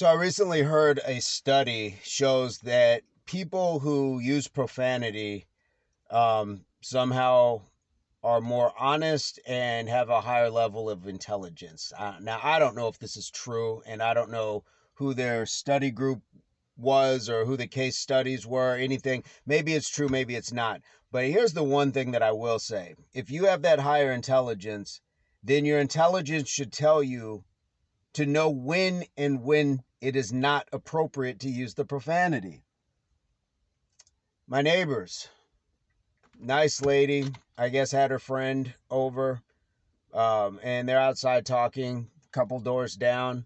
So I recently heard a study shows that people who use profanity somehow are more honest and have a higher level of intelligence. Now, I don't know if this is true, and I don't know who their study group was or who the case studies were, anything. Maybe it's true, maybe it's not. But here's the one thing that I will say. If you have that higher intelligence, then your intelligence should tell you to know when it is not appropriate to use the profanity. My neighbors, nice lady, I guess had her friend over, and they're outside talking, couple doors down.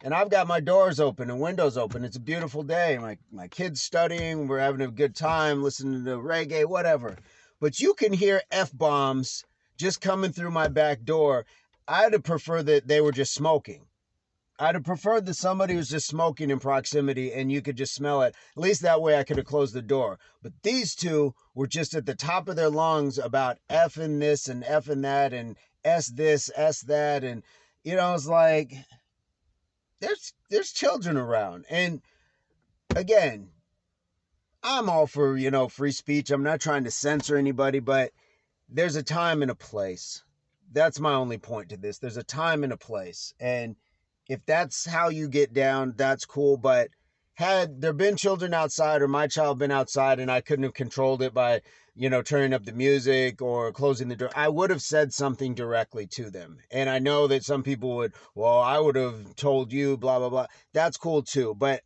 And I've got my doors open and windows open. It's a beautiful day. My kids studying, we're having a good time, listening to reggae, whatever. But you can hear F-bombs just coming through my back door. I'd have preferred that they were just smoking. I'd have preferred that somebody was just smoking in proximity and you could just smell it. At least that way I could have closed the door. But these two were just at the top of their lungs about effing this and effing that and S this, S that. And, it's like, there's children around. And again, I'm all for, free speech. I'm not trying to censor anybody, but there's a time and a place. That's my only point to this. There's a time and a place. And if that's how you get down, that's cool. But had there been children outside or my child been outside and I couldn't have controlled it by, turning up the music or closing the door, I would have said something directly to them. And I know that some people would, well, I would have told you, blah, blah, blah. That's cool too. But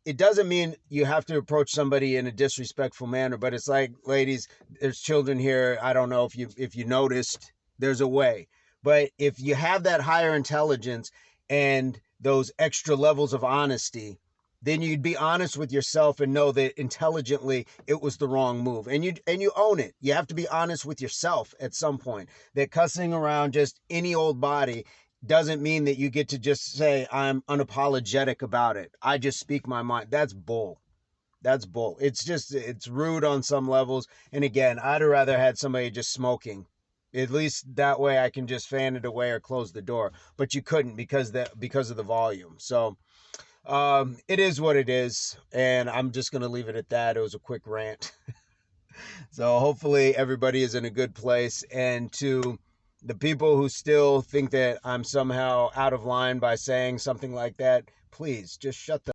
it doesn't mean you have to approach somebody in a disrespectful manner. But it's like, ladies, there's children here. I don't know if you noticed, there's a way. But if you have that higher intelligence and those extra levels of honesty, then you'd be honest with yourself and know that intelligently it was the wrong move. And you own it. You have to be honest with yourself at some point. That cussing around just any old body doesn't mean that you get to just say, I'm unapologetic about it. I just speak my mind. That's bull. That's bull. It's rude on some levels. And again, I'd have rather had somebody just smoking. At least that way I can just fan it away or close the door. But you couldn't because of the volume. So it is what it is. And I'm just going to leave it at that. It was a quick rant. So hopefully everybody is in a good place. And to the people who still think that I'm somehow out of line by saying something like that, please just shut the